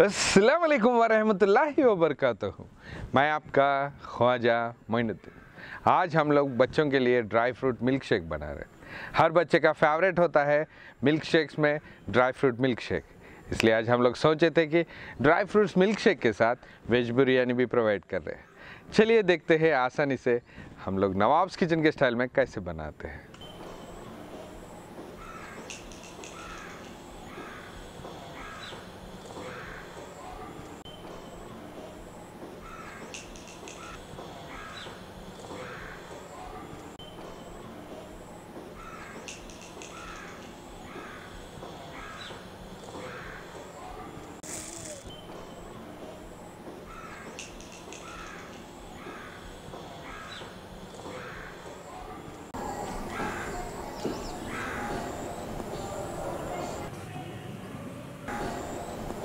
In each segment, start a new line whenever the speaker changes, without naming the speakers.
अस्सलाम वालेकुम वरहमतुल्लाहि वबरकातुहू। मैं आपका ख्वाजा मोइनुद्दीन। आज हम लोग बच्चों के लिए ड्राई फ्रूट मिल्क शेक बना रहे हैं। हर बच्चे का फेवरेट होता है मिल्क शेक्स में ड्राई फ्रूट मिल्क शेक, इसलिए आज हम लोग सोचे थे कि ड्राई फ्रूट्स मिल्क शेक के साथ वेज बिरयानी भी प्रोवाइड कर रहे हैं। चलिए देखते हैं आसानी से हम लोग नवाब्स किचन के स्टाइल में कैसे बनाते हैं।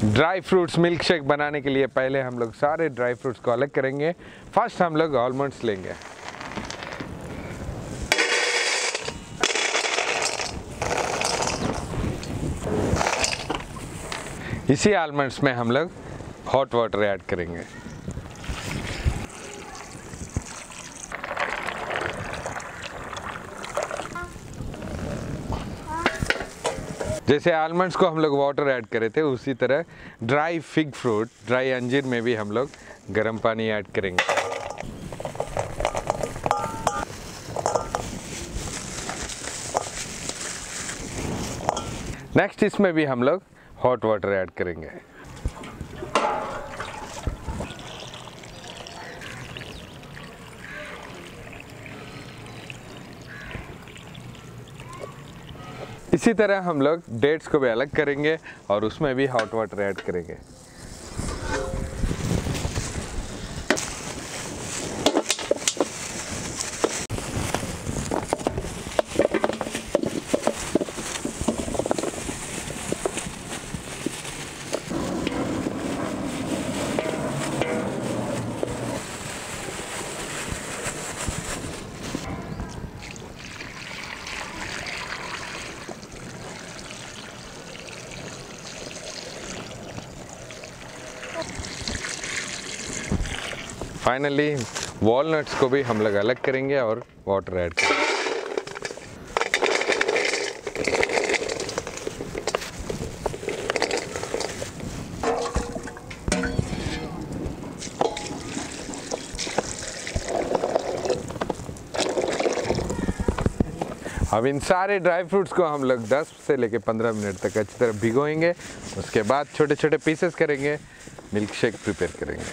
ड्राई फ्रूट्स मिल्क शेक बनाने के लिए पहले हम लोग सारे ड्राई फ्रूट्स को अलग करेंगे। फर्स्ट हम लोग आलमंड्स लेंगे। इसी आलमंड्स में हम लोग हॉट वाटर ऐड करेंगे। जैसे आलमंड्स को हम लोग वाटर ऐड करे थे, उसी तरह ड्राई फिग फ्रूट, ड्राई अंजीर में भी हम लोग गर्म पानी ऐड करेंगे। नेक्स्ट इसमें भी हम लोग हॉट वाटर ऐड करेंगे। इसी तरह हम लोग डेट्स को भी अलग करेंगे और उसमें भी हॉट वाटर ऐड करेंगे। फाइनली वॉलनट्स को भी हम लोग अलग करेंगे और वाटर ऐड करेंगे। अब इन सारे ड्राई फ्रूट्स को हम लोग 10 से लेकर 15 मिनट तक अच्छी तरह भिगोएंगे। उसके बाद छोटे छोटे पीसेस करेंगे, मिल्क शेक प्रिपेयर करेंगे।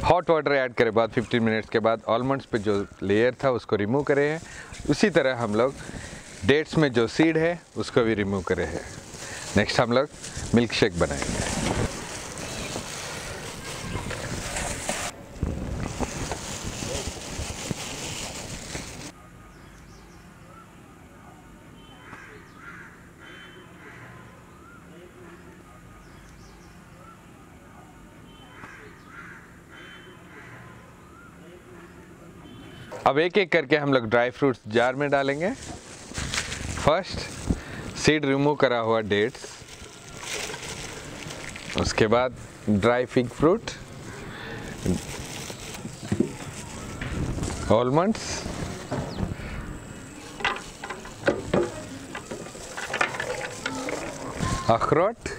हॉट वाटर ऐड करे बाद 15 मिनट्स के बाद आलमंड्स पे जो लेयर था उसको रिमूव करे हैं। उसी तरह हम लोग डेट्स में जो सीड है उसको भी रिमूव करे हैं। नेक्स्ट हम लोग मिल्क शेक बनाएंगे। अब एक एक करके हम लोग ड्राई फ्रूट्स जार में डालेंगे। फर्स्ट सीड रिमूव करा हुआ डेट्स, उसके बाद ड्राई फिग फ्रूट, आलमंड्स, अखरोट,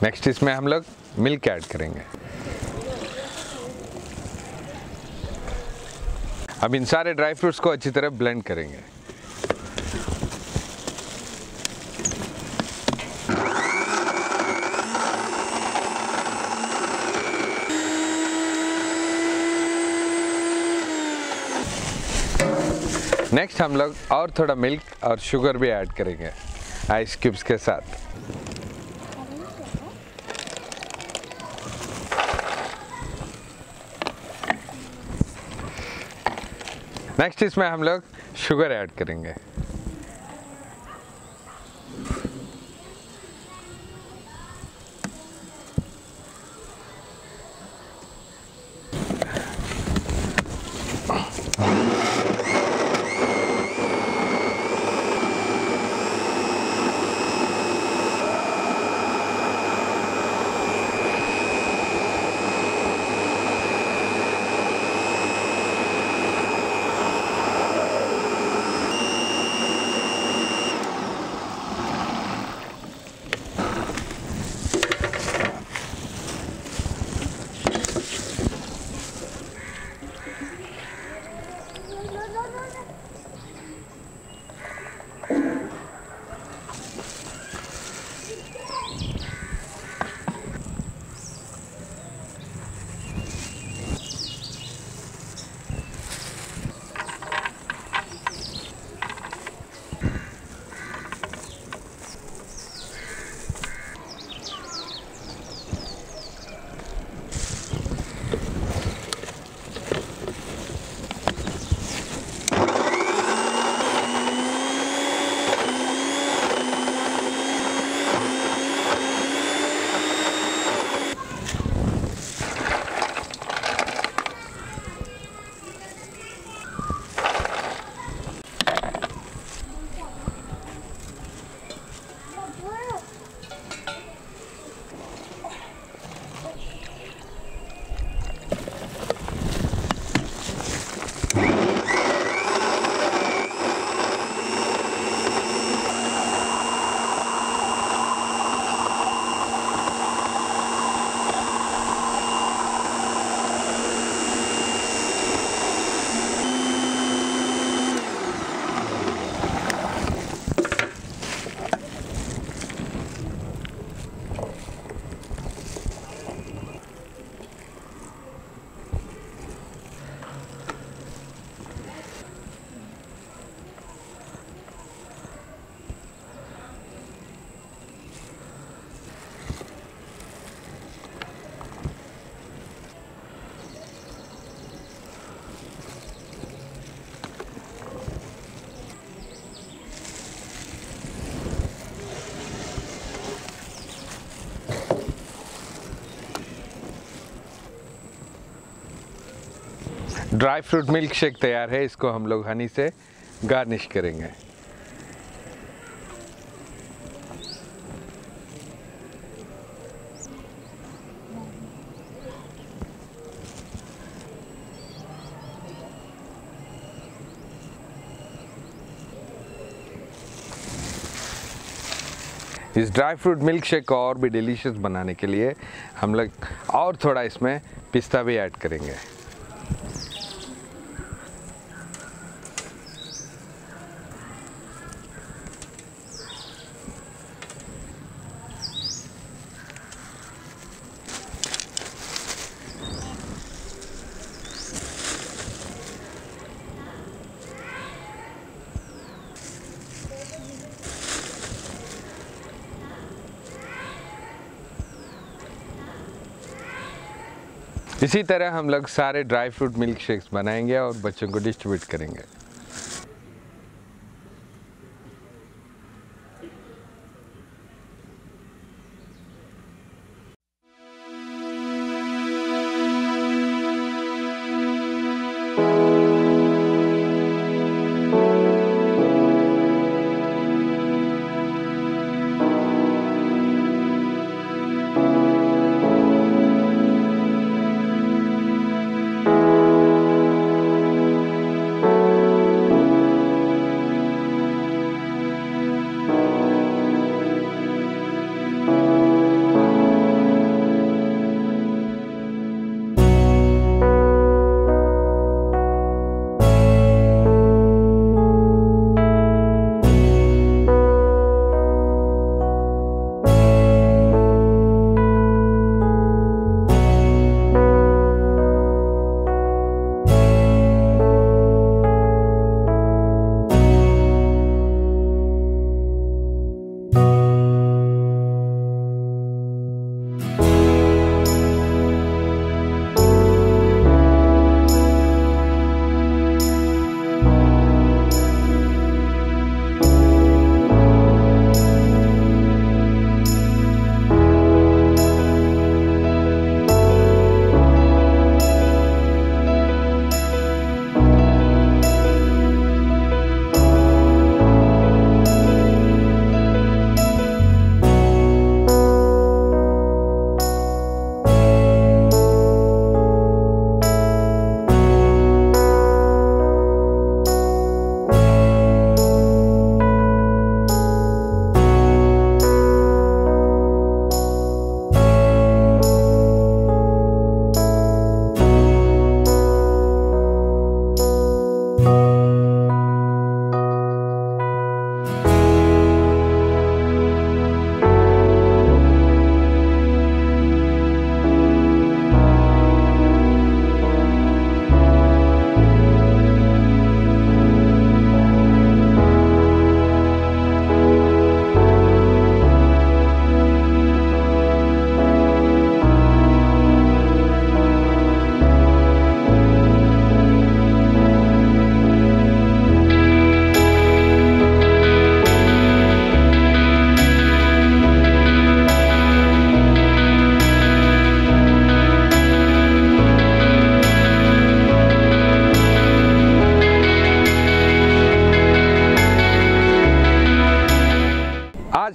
नेक्स्ट इसमें हम लोग मिल्क ऐड करेंगे। अब इन सारे ड्राई फ्रूट्स को अच्छी तरह ब्लेंड करेंगे। नेक्स्ट हम लोग और थोड़ा मिल्क और शुगर भी ऐड करेंगे आइस क्यूब्स के साथ। नेक्स्ट इसमें हम लोग शुगर ऐड करेंगे। ड्राई फ्रूट मिल्क शेक तैयार है। इसको हम लोग हनी से गार्निश करेंगे। इस ड्राई फ्रूट मिल्क शेक को और भी डिलीशियस बनाने के लिए हम लोग और थोड़ा इसमें पिस्ता भी ऐड करेंगे। इसी तरह हम लोग सारे ड्राई फ्रूट मिल्क शेक्स बनाएंगे और बच्चों को डिस्ट्रीब्यूट करेंगे।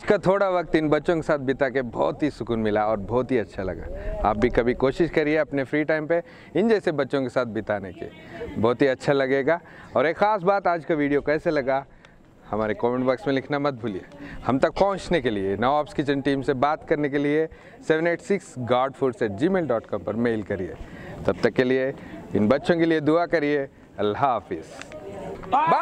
का थोड़ा वक्त इन बच्चों के साथ बिता के बहुत ही सुकून मिला और बहुत ही अच्छा लगा। आप भी कभी कोशिश करिए अपने फ्री टाइम पे इन जैसे बच्चों के साथ बिताने के, बहुत ही अच्छा लगेगा। और एक ख़ास बात, आज का वीडियो कैसे लगा हमारे कमेंट बॉक्स में लिखना मत भूलिए। हम तक पहुंचने के लिए नवाब्स किचन टीम से बात करने के लिए 786godfoods@gmail.com पर मेल करिए। तब तक के लिए इन बच्चों के लिए दुआ करिए। अल्लाह हाफिज़, बाय।